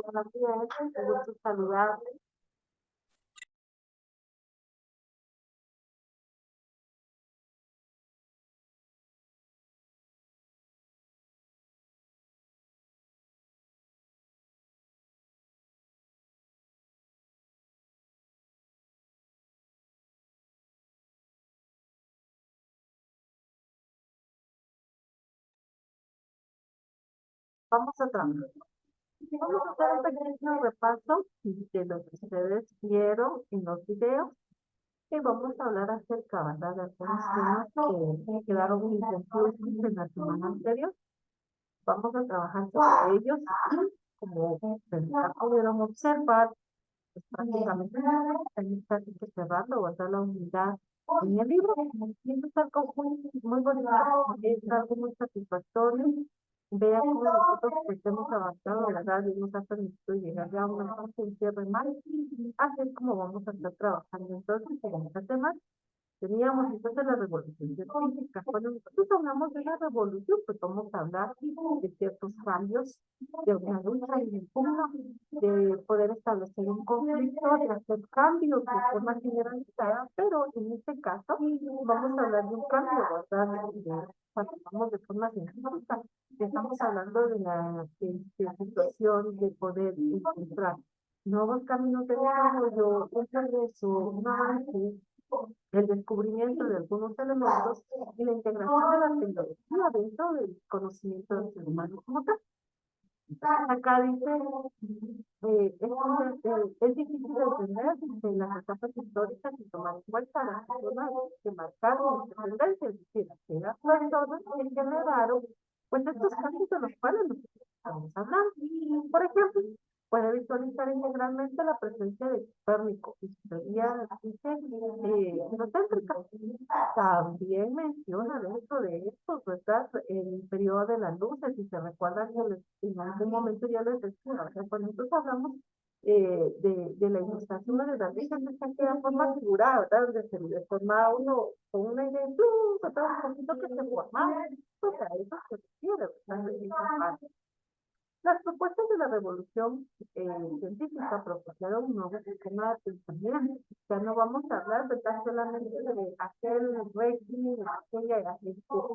Buenos días, un gusto saludarle. Vamos a trabajar. Vamos a hacer un pequeño repaso de lo que ustedes vieron en los videos y vamos a hablar acerca, ¿verdad?, de algunos temas que quedaron inconclusos en la semana anterior. Vamos a trabajar sobre ellos y, como ya pudieron observar, pues prácticamente está cerrando, ¿verdad?, la unidad en el libro. Y esto es algo muy bonito, es algo muy satisfactorio. Vea cómo nosotros pues, hemos avanzado, ¿verdad? Y nos ha permitido llegar ya a una fase de cierre más. Así es como vamos a estar trabajando entonces en este tema. Teníamos entonces la revolución científica. Cuando nosotros hablamos de la revolución, pues vamos a hablar de ciertos cambios, de una lucha y de pugna, de poder establecer un conflicto, de hacer cambios de forma generalizada, pero en este caso vamos a hablar de un cambio, ¿verdad? Cuando hablamos de forma científica, estamos hablando de la situación de poder encontrar nuevos caminos de desarrollo, un progreso, un avance, el descubrimiento de algunos elementos y la integración de la tecnología dentro del conocimiento del ser humano como tal. Acá dice, es difícil de entender las etapas históricas y tomar en cuenta las personas que marcaron esta tendencia, es decir, aquellas personas que generaron pues estos cambios de los cuales nosotros estamos hablando. Por ejemplo, puede visualizar integralmente la presencia de Copérnico y su teoría heliocéntrica. También menciona dentro de esto, ¿verdad?, el periodo de las luces, si se recuerdan que en algún momento ya les decía, o sea, cuando nosotros hablamos de la ilustración de las luces, esta queda forma figurada, ¿verdad?, donde se le formaba uno con una idea, ¿verdad?, un poquito que se formaba, pues a eso se refiere, ¿verdad?, las propuestas de la revolución científica propusieron un nuevo sistema de pensamiento. Ya no vamos a hablar, ¿verdad?, solamente de aquel régimen, de aquella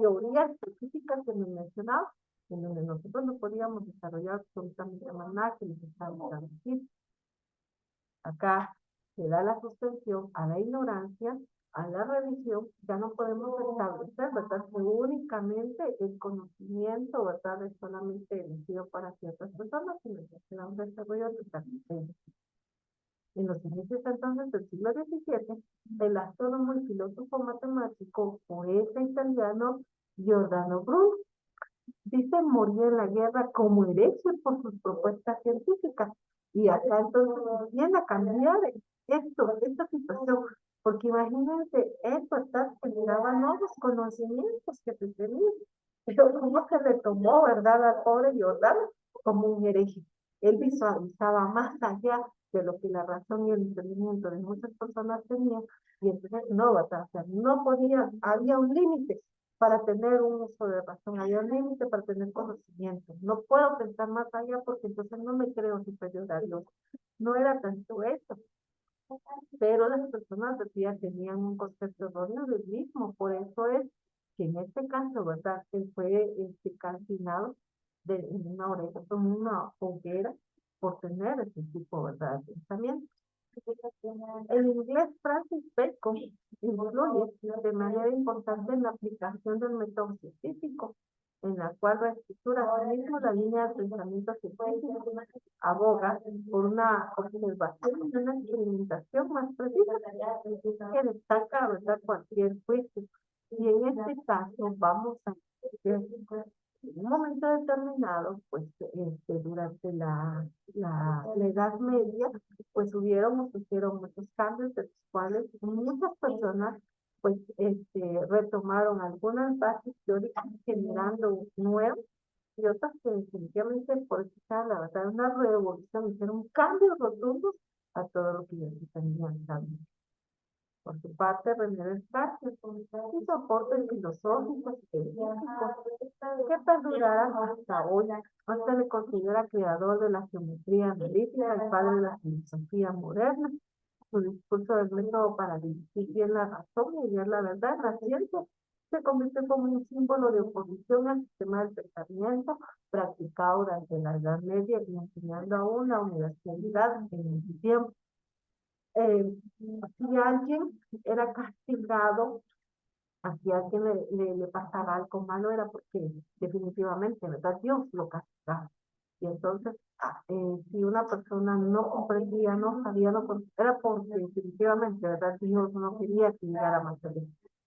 teoría específica que me mencionaba, en donde nosotros no podíamos desarrollar absolutamente más nada que necesitábamos traducir. Acá se da la suspensión a la ignorancia, a la revisión, ya no podemos establecer, ¿verdad?, que únicamente el conocimiento, ¿verdad?, es solamente elegido para ciertas personas, sino que será un desarrollo totalmente. En los inicios entonces del siglo XVII, el astrónomo y filósofo matemático, poeta italiano Giordano Bruno, dice morir en la guerra como hereje por sus propuestas científicas. Y acá entonces viene a cambiar esta situación, porque imagínense, esto está generaba nuevos conocimientos que se tenían, pero cómo se le tomó, ¿verdad?, al pobre Giordano como un hereje. Él visualizaba más allá de lo que la razón y el entendimiento de muchas personas tenían, y entonces no, ¿verdad?, o sea, no podía, había un límite para tener un uso de razón, hay un límite para tener conocimiento. No puedo pensar más allá porque entonces no me creo superior a Dios. No era tanto eso, pero las personas decía tenían un concepto erróneo del mismo. Por eso es que en este caso, ¿verdad?, él fue calcinado en una oreja, con una hoguera, por tener ese tipo, ¿verdad?, de pensamiento. El inglés Francis Bacon influye de manera importante en la aplicación del método científico, en la cual reestructura asimismo la línea de pensamiento científico, aboga por una observación y una experimentación más precisa que destaca, ¿verdad?, cualquier juicio. Y en este caso vamos a ver en un momento determinado, pues durante la Edad Media, pues surgieron muchos cambios, de los cuales muchas personas pues retomaron algunas bases teóricas generando nuevos y otras que definitivamente por esta la verdad una revolución, hicieron un cambio rotundo a todo lo que ya se tenía sabido. Por su parte, René Descartes hizo aportes filosóficos y científicos que perduraran hasta hoy. Se le considera creador de la geometría analítica, el padre de la filosofía moderna. Su discurso del método para dirigir bien la razón y hallar la verdad en la ciencia se convirtió como un símbolo de oposición al sistema del pensamiento practicado durante la Edad Media y enseñando aún la universalidad en ese tiempo. Si alguien era castigado, si a alguien le pasaba algo malo, era porque definitivamente, ¿verdad? Dios lo castigaba. Y entonces, si una persona no comprendía, no sabía, era porque definitivamente, ¿verdad? Dios no quería que llegara más allá.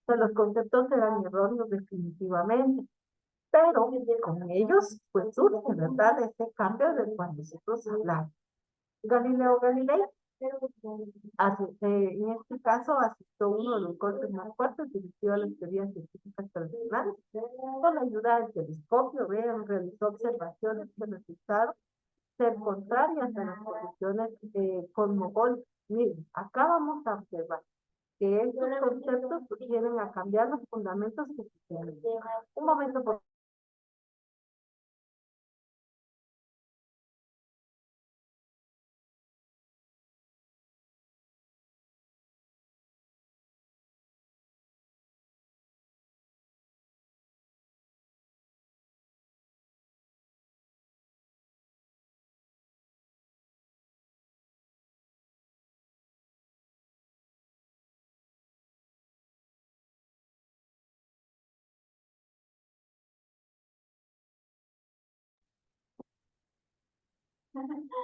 Entonces, los conceptos eran erróneos definitivamente, pero con ellos, pues surge, ¿verdad? Ese cambio del cual nosotros hablamos. Galileo Galilei, en este caso, asistió uno de los golpes más fuertes dirigido a las teorías científicas tradicionales. Con la ayuda del telescopio, realizó observaciones que resultaron ser contrarias a las posiciones cosmogónicas. Miren, acá vamos a observar que estos conceptos vienen a cambiar los fundamentos que se tienen. Un momento, por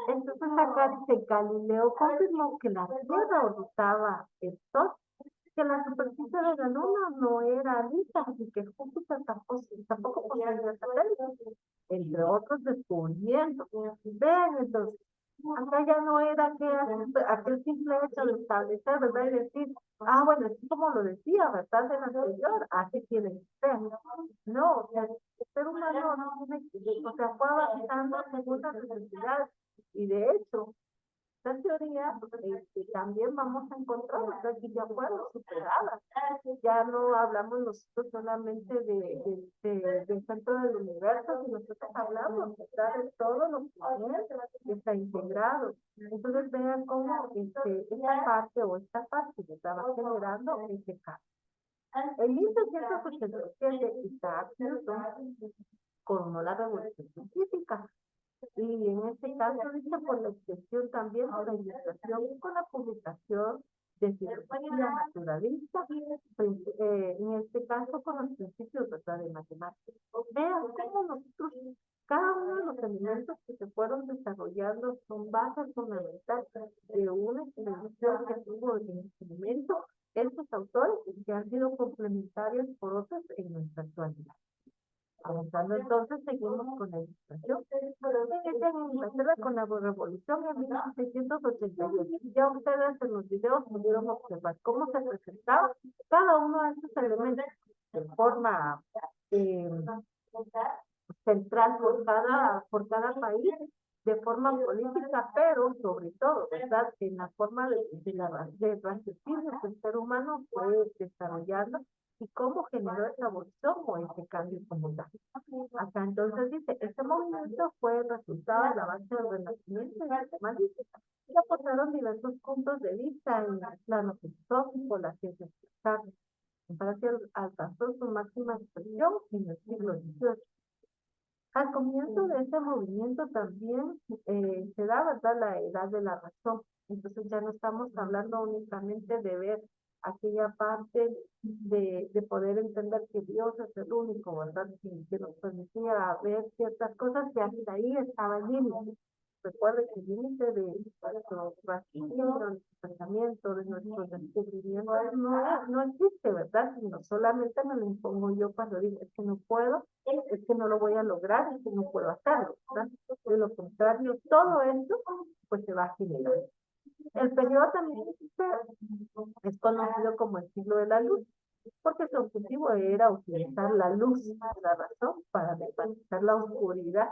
entonces acá dice, Galileo confirmó que la Tierra orbitaba el Sol, que la superficie de la Luna no era lisa y que Júpiter tampoco poseía satélites, entre otros descubrimientos. Vean, entonces, acá ya no era aquel simple hecho de establecer, ¿verdad? Y decir, bueno, así como lo decía, ¿verdad? En anterior, así tiene que ser. No, o sea, el ser humano no tiene que, o sea, fue avanzando según las necesidades. Y de hecho, esta teoría también vamos a encontrar que ya fueron superadas. Ya no hablamos nosotros solamente del centro del universo, sino nosotros hablamos de todo lo que está integrado. Entonces vean cómo esta parte que estaba generando ese cambio. En 1887, Isaac Newton coronó la revolución científica. Y en este caso dice por la extensión también de la ilustración con la publicación de filosofía naturalista, en este caso con los principios de matemáticas. Vean cómo nosotros, cada uno de los elementos que se fueron desarrollando son bases fundamentales de una extensión que tuvo en este momento estos autores y que han sido complementarios por otros en nuestra actualidad. Avanzando entonces, seguimos con la ilustración. En Inglaterra con la revolución en 1688. Ya ustedes en los videos pudieron observar cómo se presentaba cada uno de estos elementos de forma central por cada país, de forma política, pero sobre todo, ¿verdad? En la forma de raciocinio que el ser humano fue desarrollando y cómo generó esa evolución o ese cambio como tal. Acá entonces dice, este movimiento fue el resultado de la base del Renacimiento y la semántica, y aportaron diversos puntos de vista en el plano filosófico, la ciencia exacta. Para que alcanzó su máxima expresión en el siglo XVIII. Al comienzo de este movimiento también se da, ¿verdad?, la edad de la razón. Entonces ya no estamos hablando únicamente de ver aquella parte de poder entender que Dios es el único, ¿verdad?, que nos permitía ver ciertas cosas, que hasta ahí estaba el límite. Recuerde que el límite de nuestro raciocinio, de nuestro pensamiento, de nuestros descubrimientos, no existe, ¿verdad? Sino solamente me lo impongo yo cuando digo, es que no puedo, es que no lo voy a lograr, es que no puedo hacerlo, ¿verdad? De lo contrario, todo esto, pues se va a generar. El periodo también es conocido como el siglo de la luz, porque su objetivo era utilizar la luz de la razón para desvanecer la oscuridad.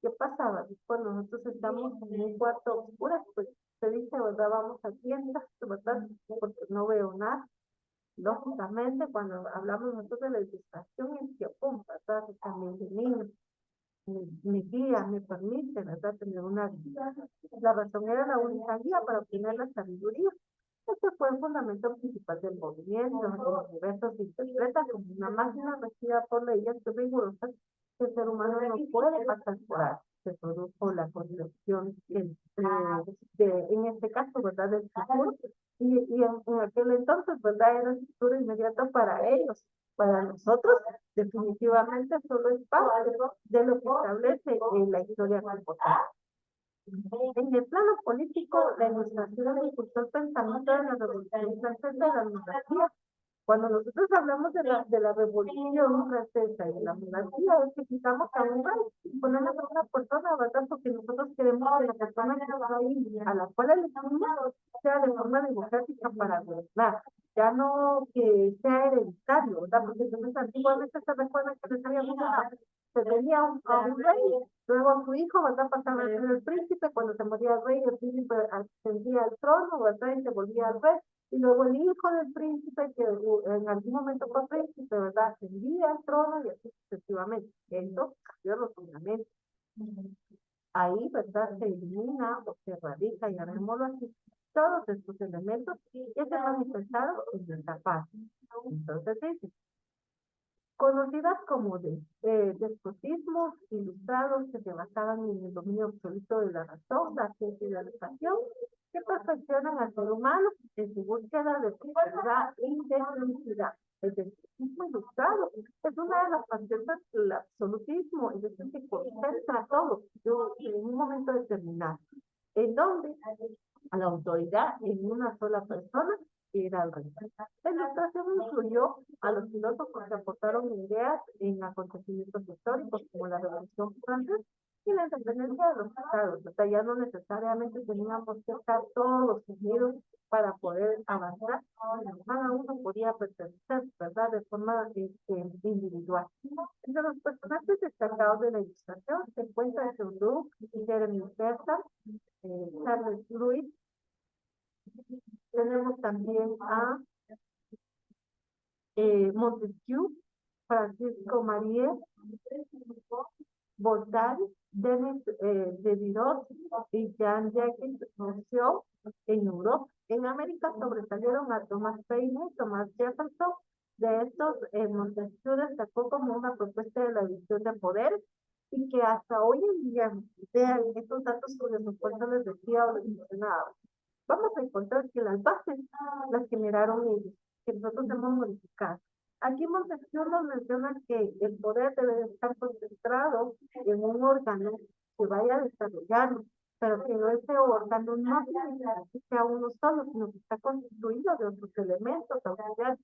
¿Qué pasaba? Cuando nosotros estamos en un cuarto oscuro, pues usted dice, ¿verdad? Vamos a tiendas, ¿verdad? Porque no veo nada. Lógicamente, cuando hablamos nosotros de la educación, es que apunta, ¿verdad? También de niños, mi guía me permite, ¿verdad? Tener una guía. La razón era la única guía para obtener la sabiduría. Este fue el fundamento principal del movimiento. El universo se interpreta como una máquina regida por leyes rigurosas que el ser humano no puede pasar por alto. Se produjo la concepción en este caso, ¿verdad?, del futuro. Y en aquel entonces, ¿verdad?, era el futuro inmediato para ellos. Para nosotros, definitivamente, solo es parte de lo que establece la historia comportamental. En el plano político, la ilustración impulsó el pensamiento de la revolución francesa de la monarquía. Cuando nosotros hablamos de la revolución francesa y de la monarquía, es que quitamos a un rey y ponemos a una persona, ¿verdad? Porque nosotros queremos que la persona que está ahí, a la cual elegimos, sea de forma democrática para gobernar. Ya no que sea hereditario, ¿verdad? Porque entonces antiguamente se recuerda que les habíamos dado, se tenía a un rey, luego su hijo, ¿verdad? Pasaba a ser el príncipe, cuando se moría el rey, el príncipe ascendía al trono, ¿verdad? Y se volvía al rey. Y luego el hijo del príncipe, que en algún momento fue príncipe, ¿verdad? Ascendía al trono y así sucesivamente. Esto cambió los fundamentos. Ahí, ¿verdad? Se elimina o se erradica, llamémoslo así, todos estos elementos que se manifestaron en esta fase. Entonces, dice, conocidas como despotismos ilustrados que se basaban en el dominio absoluto de la razón, la ciencia y la educación, que perfeccionan al ser humano en su búsqueda de verdad y de felicidad. El despotismo ilustrado es una de las facetas del absolutismo, es decir, que concentra todo en un momento determinado, en donde a la autoridad en una sola persona que era el rey. La ilustración incluyó a los filósofos que aportaron ideas en acontecimientos históricos como la Revolución Francesa y la independencia de los estados. O sea, ya no necesariamente teníamos que estar todos unidos para poder avanzar. Cada uno podía pertenecer, ¿verdad?, de forma individual. Entre los personajes destacados de la ilustración se encuentran Jean-Luc, Jeremy Bentham, Charles Louis. Tenemos también a Montesquieu, Francisco Marie, Voltaire, Denis Diderot y Jean-Jacques Rousseau en Europa. En América sobresalieron a Thomas Paine, Thomas Jefferson. De estos, Montesquieu destacó como una propuesta de la división de poderes y que hasta hoy en día, vean estos datos sobre los cuales les decía o les mencionaba, vamos a encontrar que las bases las generaron ellos, que nosotros hemos modificado. Aquí Montesquieu nos menciona que el poder debe estar concentrado en un órgano que vaya a desarrollarlo, pero que ese órgano no sea uno solo, sino que está constituido de otros elementos auxiliares.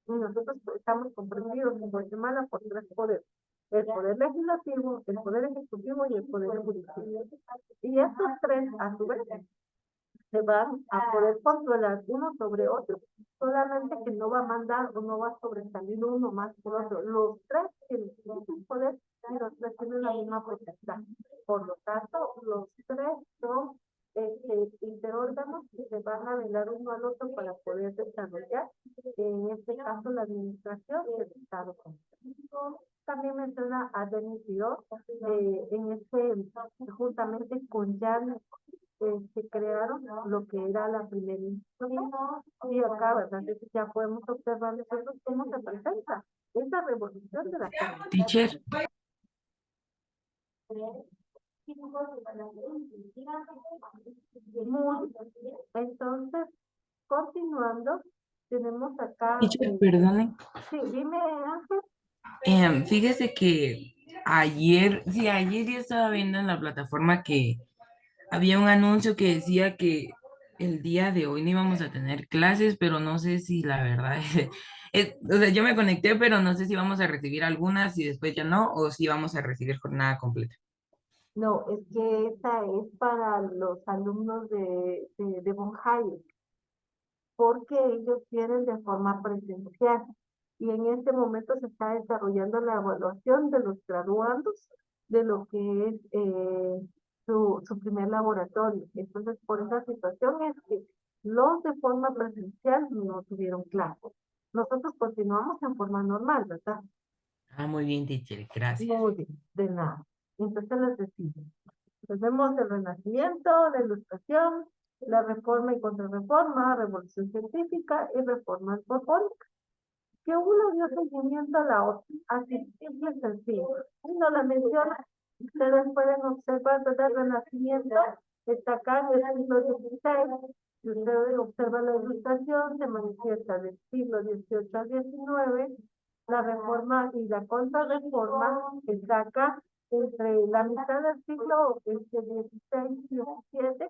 Y nosotros estamos comprendidos en Guatemala por tres poderes: el poder legislativo, el poder ejecutivo y el poder judicial. Y estos tres, a su vez, se van a poder controlar uno sobre otro, solamente que no va a mandar o no va a sobresalir uno más que otro. Los tres tienen el poder y los tres tienen la misma potestad. Por lo tanto, los tres son interórganos que se van a velar uno al otro para poder desarrollar, en este caso, la administración del Estado. También menciona a Denis Diderot, juntamente con Jan, se crearon lo que era la primera institución. Y acá, ¿verdad? Entonces ya podemos observar nosotros cómo se presenta esa revolución de la carne. Teacher, Entonces, continuando, tenemos acá, teacher, perdone. sí, dime, Ángel. Fíjese que ayer yo estaba viendo en la plataforma que había un anuncio que decía que el día de hoy no íbamos a tener clases, pero no sé si la verdad o sea, yo me conecté, pero no sé si vamos a recibir algunas y después ya no, o si vamos a recibir jornada completa. No, es que esta es para los alumnos de Von Hayek, porque ellos tienen de forma presencial y en este momento se está desarrollando la evaluación de los graduandos de lo que es su primer laboratorio. Entonces, por esa situación es que los de forma presencial no tuvieron clases. Nosotros continuamos en forma normal, ¿verdad? Ah, muy bien, teacher, gracias. Muy bien, de nada. Entonces les decimos, tenemos el Renacimiento, la Ilustración, la Reforma y Contrarreforma, Revolución Científica y Reforma Borbónica, que uno dio seguimiento a la otra, así simple y sencillo. Y no la menciona, ustedes pueden observar desde el Renacimiento, está acá en el siglo XVI, si ustedes observan la Ilustración, se manifiesta del siglo XVIII al XIX, la Reforma y la Contrarreforma está acá entre la mitad del siglo XVI y XVII.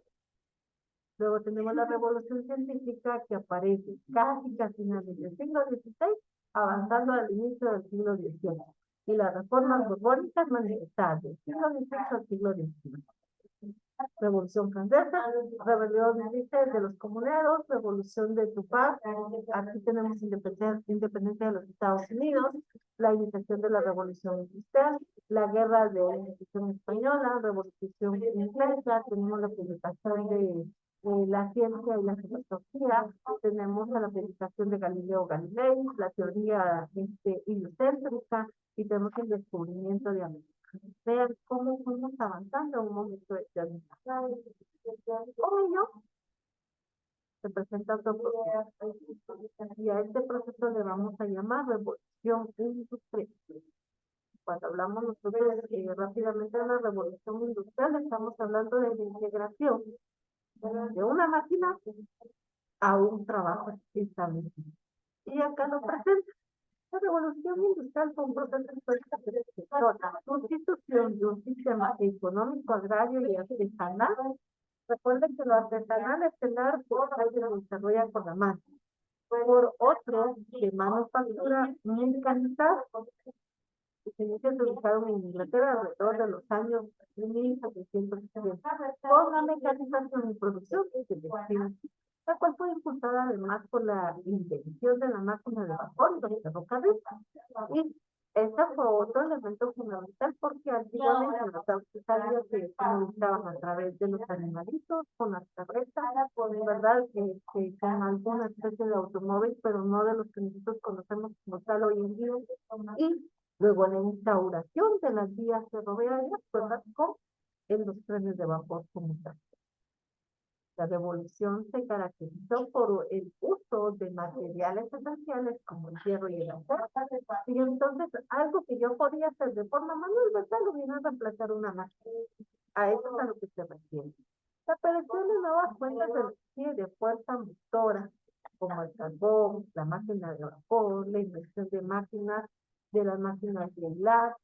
Luego tenemos la revolución científica que aparece casi a finales del siglo XVI, avanzando al inicio del siglo XVIII. Y las reformas borbónicas manifestadas del siglo XVIII al siglo XIX. Revolución Francesa, rebelión, dice, de los comuneros, revolución de Tupac, aquí tenemos independencia de los Estados Unidos, la iniciación de la revolución industrial, la guerra de la Inquisición española, revolución inglesa, tenemos la publicación de la ciencia y la filosofía, tenemos la publicación de Galileo Galilei, la teoría heliocéntrica, y tenemos el descubrimiento de América. Ver cómo fuimos avanzando en un momento determinado. Con ello, se presenta otro proceso. Y a este proceso le vamos a llamar revolución industrial. Cuando hablamos nosotros rápidamente de la revolución industrial, estamos hablando de la integración de una máquina a un trabajo establecido. Y acá lo presenta. La revolución industrial fue un proceso histórico que despertó la constitución de un sistema económico, agrario y artesanal. Recuerden que lo artesanal es el arte que se desarrolla por la mano. Por otro, de manufactura mecanizada, que se inicia ubicaron en Inglaterra alrededor de los años 1770. Con la mecanización y producción de textiles, la cual fue impulsada además por la invención de la máquina de vapor y los ferrocarriles. Y ese fue otro elemento fundamental porque antiguamente los autos sabían que se movilizaban a través de los animalitos, con las carretas, ¿verdad? Con alguna especie de automóvil, pero no de los que nosotros conocemos como tal hoy en día. Y luego la instauración de las vías ferroviarias, ¿verdad? Con en los trenes de vapor como tal. La revolución se caracterizó por el uso de materiales esenciales como el hierro y el acero. Y entonces, algo que yo podía hacer de forma manual, ¿verdad? Lo viene a reemplazar una máquina. A eso es a lo que se refiere. La aparición de nuevas fuentes de energía y de fuerza motora, como el carbón, la máquina de vapor, la invención de máquinas, de las máquinas de hilar.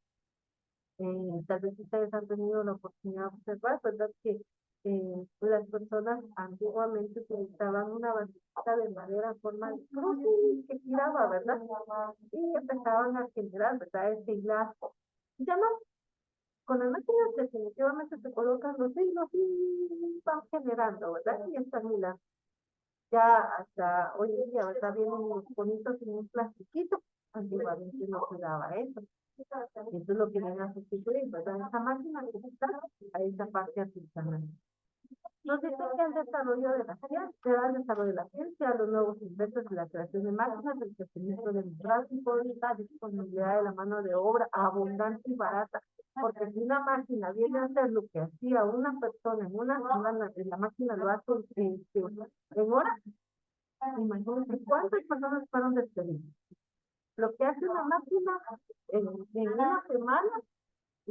Tal vez ustedes han tenido la oportunidad de observar, ¿verdad? Que las personas antiguamente utilizaban una vasija de madera en forma de cruz que giraba, ¿verdad? Y empezaban a generar, ¿verdad? Ese hilazo. Ya no, con las máquinas definitivamente se colocan los hilos y van generando, ¿verdad? Y están hilando. Ya hasta hoy en día, ¿verdad? Vienen unos bonitos en un plastiquito. Antiguamente no se daba eso. Y eso es lo que viene a sustituir, ¿verdad? Esa máquina que está a esa parte artesanal. Nos dice que el desarrollo de la ciencia, el desarrollo de la ciencia, los nuevos inventos de la creación de máquinas, el crecimiento demográfico, la disponibilidad de la mano de obra abundante y barata. Porque si una máquina viene a hacer lo que hacía una persona en una semana, la máquina lo hace en horas, imagínense cuántas personas fueron despedidas. Lo que hace una máquina en una semana,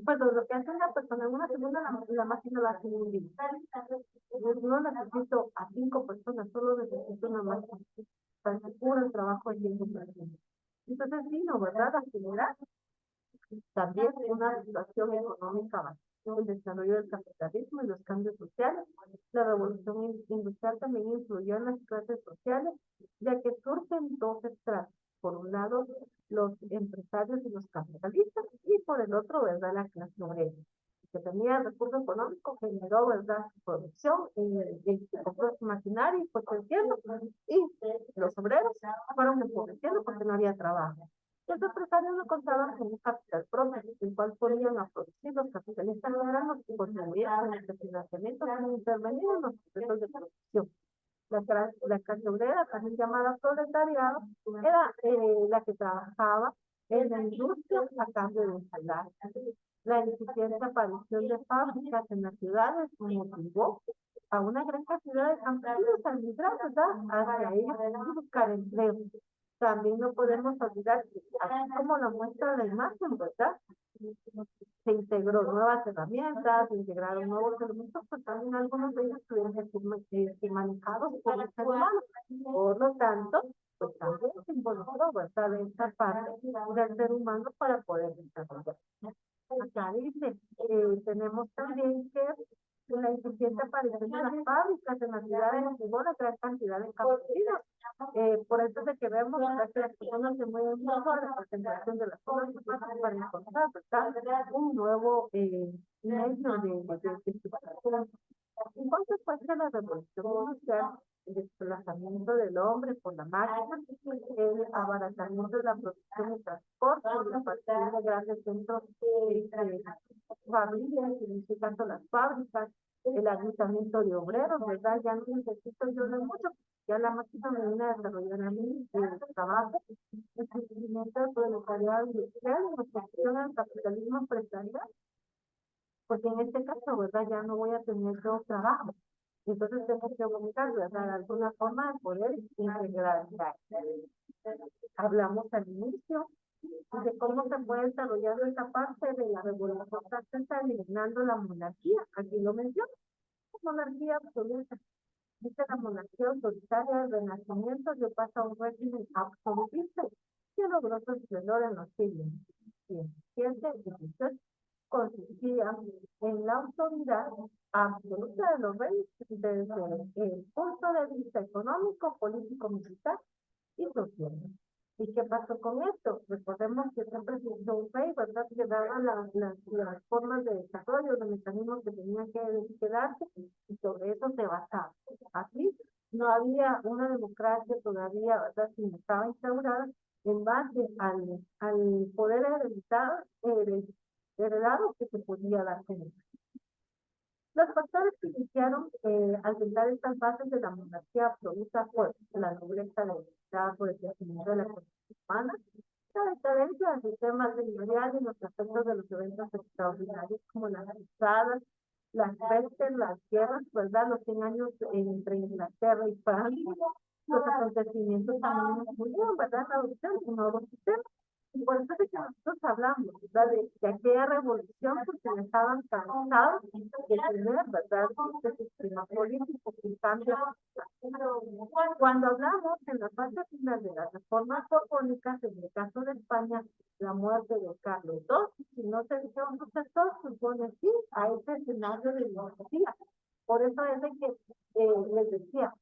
pues lo que hace una persona en una semana, la máquina lo hace en un día. No necesito a 5 personas, solo necesito una máquina para que cubra el trabajo de 5 personas. Entonces vino, ¿verdad?, a generar también una situación económica básica, el desarrollo del capitalismo y los cambios sociales. La revolución industrial también influyó en las clases sociales, ya que surgen dos estratos. Por un lado, los empresarios y los capitalistas, y por el otro, ¿verdad?, la clase obrera, que tenía recursos económicos, generó, ¿verdad?, su producción, compró su maquinaria y fue creciendo, y los obreros fueron empobreciendo porque no había trabajo. Los empresarios no contaban con un capital propio, el cual podían a producir. Los capitalistas no eran los que contribuían con el financiamiento sin intervenir en los procesos de producción. La clase obrera, también llamada proletariado, era la que trabajaba en la industria a cambio de un salario. La incipiente aparición de fábricas en las ciudades motivó a una gran cantidad de campesinos a migrar, ¿verdad?, hacia ellos y buscar empleo. También no podemos olvidar que, así como lo muestra la imagen, ¿verdad?, se integró nuevas herramientas, se integraron nuevos elementos, pues también algunos de ellos tuvieron que ser manejados por el ser humano. Por lo tanto, pues también se involucró, ¿verdad?, de esta parte del ser humano para poder desarrollar. Acá dice, tenemos también que la insuficiente aparición de las fábricas en las ciudades llevó una gran cantidad de campesinos. Por eso es de que vemos, ¿verdad?, que las personas se mueven mucho a la representación de las zonas para encontrar, ¿verdad?, un nuevo medio de circulación. En consecuencia, la revolución industrial, el desplazamiento del hombre por la máquina, el abaratamiento de la producción y transporte, la aparición de grandes centros de familias, en este caso las fábricas, el aglutinamiento de obreros, ¿verdad? Ya no necesito yo de mucho, ya la máquina me viene a desarrollar a mí el trabajo, el crecimiento del proletariado industrial, la construcción del capitalismo empresarial, porque en este caso, ¿verdad?, ya no voy a tener yo trabajo. Entonces tengo que buscar, ¿verdad?, de alguna forma de poder integrar. Hablamos al inicio de cómo se puede desarrollar esta parte de la revolución francesa eliminando la monarquía. Aquí lo menciono, monarquía absoluta. Dice la monarquía autoritaria del Renacimiento dio paso a un régimen absolutista que logró su esplendor en los siglos XVII y XVIII. Consistía en la autoridad absoluta de los reyes desde el punto de vista económico, político, militar y social. ¿Y qué pasó con esto? Recordemos que siempre existió un rey, ¿verdad?, que daba las formas de desarrollo, los mecanismos que tenían que darse, y sobre eso se basaba. Así, no había una democracia todavía, ¿verdad?, sino estaba instaurada en base al poder heredado que se podía dar con él. Los factores que iniciaron al sentar estas bases de la monarquía absoluta fue la nobleza limitada por el crecimiento de la economía humana, la decadencia del sistema señorial y los efectos de los eventos extraordinarios como las cruzadas, las pestes, las guerras, ¿verdad?, los 100 años entre Inglaterra y Francia, los acontecimientos también influyeron, ¿verdad?, la adopción de un nuevo sistema. Y por eso es que nosotros hablamos, ¿verdad?, de aquella revolución, porque estaban cansados de tener, ¿verdad?, este sistema político que cambia. Cuando hablamos en la parte final de las reformas borbónicas, en el caso de España, la muerte de Carlos II, si no se dice un sucesor, supone sí a ese escenario de monarquía. Por eso es de que les decía,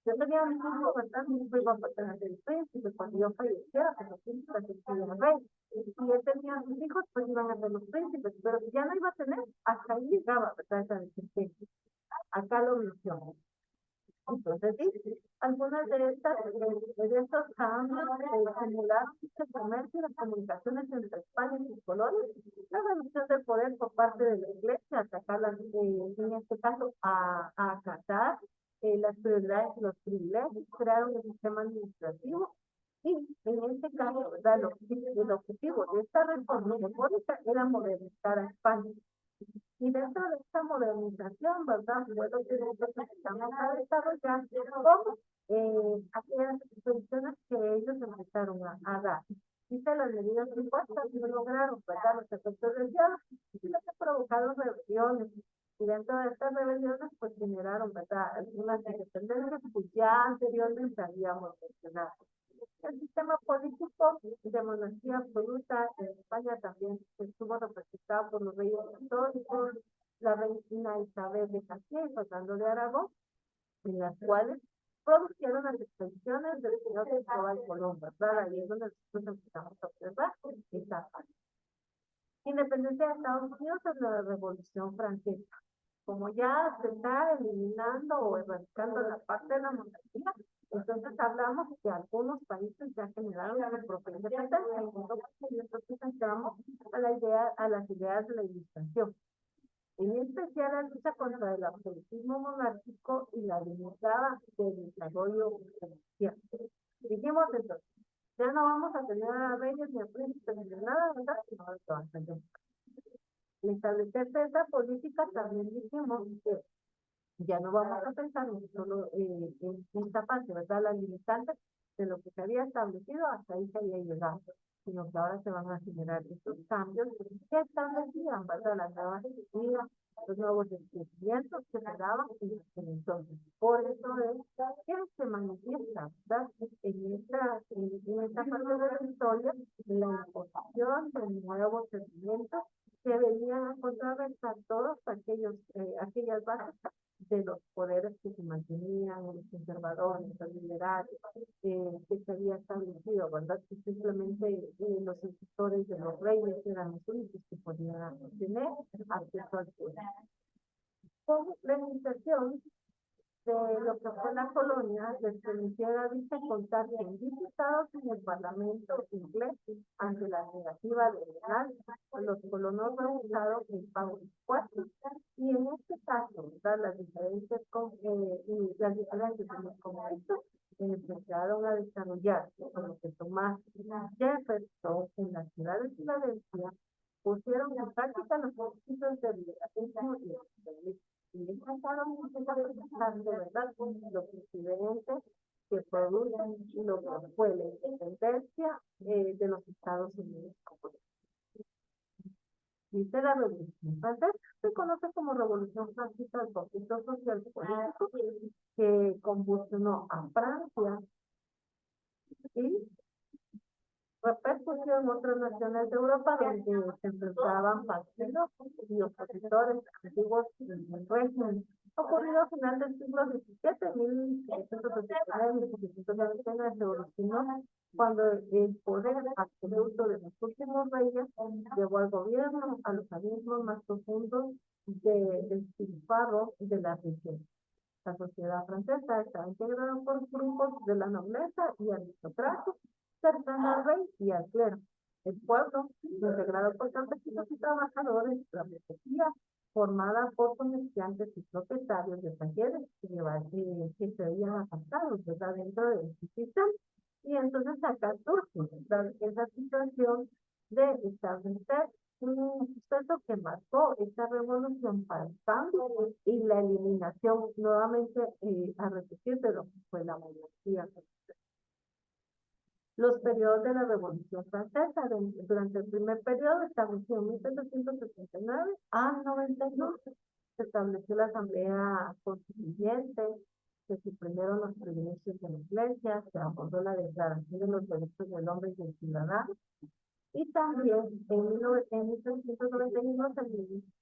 yo tenía un hijo, ¿verdad?, mi hijo iba a pasar del príncipe cuando yo falleciera, pero los príncipes serían rey. Y él tenía sus hijos, pues iban a ser los príncipes, pero si ya no iba a tener, hasta ahí llegaba, ¿verdad?, esa descendencia. Acá lo menciono. Entonces, sí, algunas de estos cambios simularon el comercio y las comunicaciones entre España y sus colonias, la reducción del poder por parte de la Iglesia, atacarla, en este caso, a acatar las prioridades y los privilegios, crearon el sistema administrativo, y en este caso, ¿verdad?, el objetivo de esta reforma económica era modernizar a España. Y dentro de esta modernización, ¿verdad?, fue lo que nosotros empezamos a desarrollar como aquellas soluciones que ellos empezaron a dar. Dice las medidas impuestas no lograron, ¿verdad?, los efectos deseados, y lo que provocaron rebeliones. Y dentro de estas rebeliones, pues generaron, ¿verdad?, algunas independencias que ya anteriormente habíamos mencionado. El sistema político de monarquía absoluta en España también estuvo representado por los reyes católicos, la reina Isabel de Castilla y Fernando de Aragón, en las cuales produjeron las expediciones del señor de Cristóbal Colón, ¿verdad? Ahí es donde nosotros empezamos a observar esta parte. Independencia de Estados Unidos es la Revolución Francesa. Como ya se está eliminando o erradicando la parte de la monarquía, Entonces hablamos que algunos países ya generaron la propia independencia, y entonces entramos a la idea, a las ideas de la ilustración. En especial la lucha contra el absolutismo monárquico y la limitada del desarrollo comercial. Dijimos entonces, ya no vamos a tener a reyes ni a príncipes ni nada, ¿verdad? Sino de todas maneras. Al establecerse esa política también dijimos que ya no vamos a pensar solo en esta parte, ¿verdad? Las limitantes de lo que se había establecido, hasta ahí se había llegado, sino que ahora se van a generar estos cambios que establecían, ¿verdad? Las nuevas directivas, los nuevos descubrimientos que se daban en aquel entonces. Por eso es que se manifiesta, ¿verdad? En esta parte de la historia, la imposición de nuevos sentimientos que venían a contrarrestar todos aquellas bases de los poderes que se mantenían, los conservadores, los liberales, que se había establecido, ¿verdad? Que simplemente los sucesores de los reyes eran los únicos que podían tener acceso al poder. Con la iniciación de lo que fue la colonia, les permitiera, dice, contar con diputados en el Parlamento inglés ante la negativa de Leonardo. Los colonos rehusaron el pago de impuestos, y en este caso, ¿verdad? Las diferencias en los comunistas empezaron a desarrollarse, por lo que Tomás Jefferson en la ciudad de Filadelfia pusieron en práctica los principios del liberalismo y empezaron a de verdad los incidentes que producen lo que fue la independencia de los Estados Unidos. Dice la Revolución Francesa, se conoce como Revolución Francesa, el conflicto social político que convulsionó a Francia y repercutió en otras naciones de Europa donde se enfrentaban partidos y opositores antiguos del régimen. Ocurrido a final del siglo XVII, 1789, se evolucionó cuando el poder absoluto de los últimos reyes llevó al gobierno a los abismos más profundos del despilfarro de la riqueza. La sociedad francesa estaba integrada por grupos de la nobleza y aristocracia cercano al rey y al clero. El pueblo, integrado por campesinos y trabajadores, la burguesía, formada por comerciantes y propietarios de talleres que se veían apartados, ¿verdad? Dentro del sistema. Y entonces acá surge, ¿verdad? Esa situación de establecer un suceso que marcó esta revolución para el cambio y la eliminación nuevamente a repetir de lo que fue la monarquía. Los periodos de la Revolución Francesa. Durante el primer periodo, establecido en 1779 a 92, se estableció la Asamblea Constituyente, se suprimieron los privilegios de la Iglesia, se abordó la Declaración de los Derechos del Hombre y del Ciudadano, y también en 1791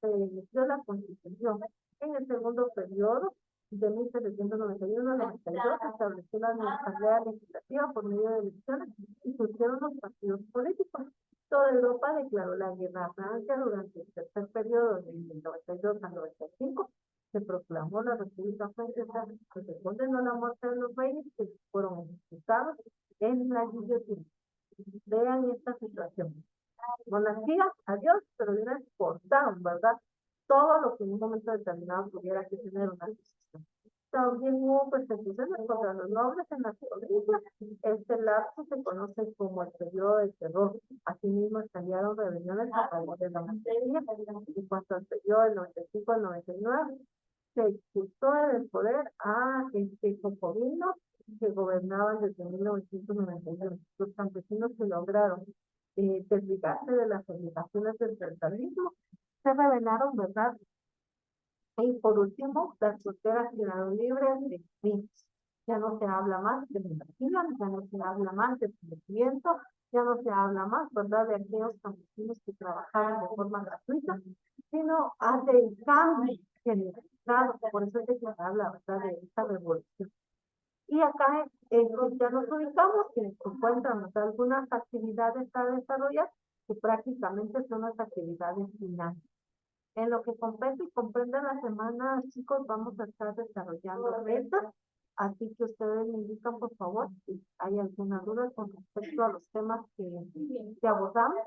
se inició la Constitución. En el segundo periodo, de 1791 a 92, se estableció la Asamblea Legislativa por medio de elecciones y surgieron los partidos políticos. Toda Europa declaró la guerra a Francia durante el tercer periodo, de 92 a 95. Se proclamó la República Francesa, que se condenó la muerte de los reyes que fueron ejecutados en la guillotina. Vean esta situación. Monarquía, adiós, pero le exportaron, ¿verdad? Todo lo que en un momento determinado tuviera que tener una decisión. También hubo persecuciones contra los nobles en la provincia. Este lapso se conoce como el periodo de terror. Asimismo, estallaron rebeliones a favor de la monarquía. En cuanto al periodo del 95 al 99, se expulsó del poder a jocovinos que gobernaban desde 1991. Los campesinos que lograron desligarse de las obligaciones del centralismo se rebelaron, ¿verdad? Y por último, las fronteras quedaron libres de crisis. Ya no se habla más de monarquía, ya no se habla más de sometimiento, ya no se habla más, ¿verdad?, de aquellos campesinos que trabajaban de forma gratuita, sino del cambio generalizado. Por eso es que se habla, ¿verdad?, de esta revolución. Y acá ya nos ubicamos que se encuentran algunas actividades a desarrollar que prácticamente son las actividades finales. En lo que compete y comprende la semana, chicos, vamos a estar desarrollando estas Así que ustedes me indican, por favor, si hay alguna duda con respecto a los temas que abordamos.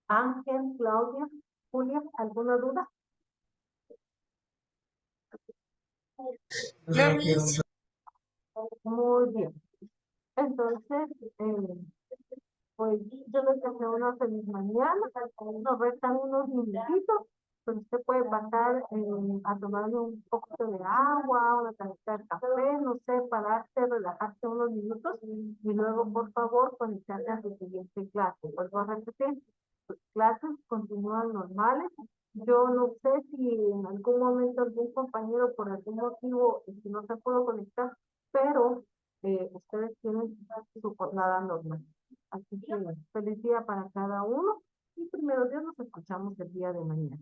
Ángel, Claudia, Julia, ¿alguna duda? No, Miss. Muy bien. Entonces, pues yo les deseo una feliz mañana. Nos restan unos minutitos. Pues usted puede pasar a tomarle un poco de agua, una tacita de café, no sé, pararse, relajarse unos minutos y luego, por favor, conectarse a su siguiente clase. Vuelvo a repetir, sus clases continúan normales. Yo no sé si en algún momento algún compañero por algún motivo si no se pudo conectar, pero ustedes tienen su jornada normal. Así que feliz día para cada uno y primero Dios nos escuchamos el día de mañana.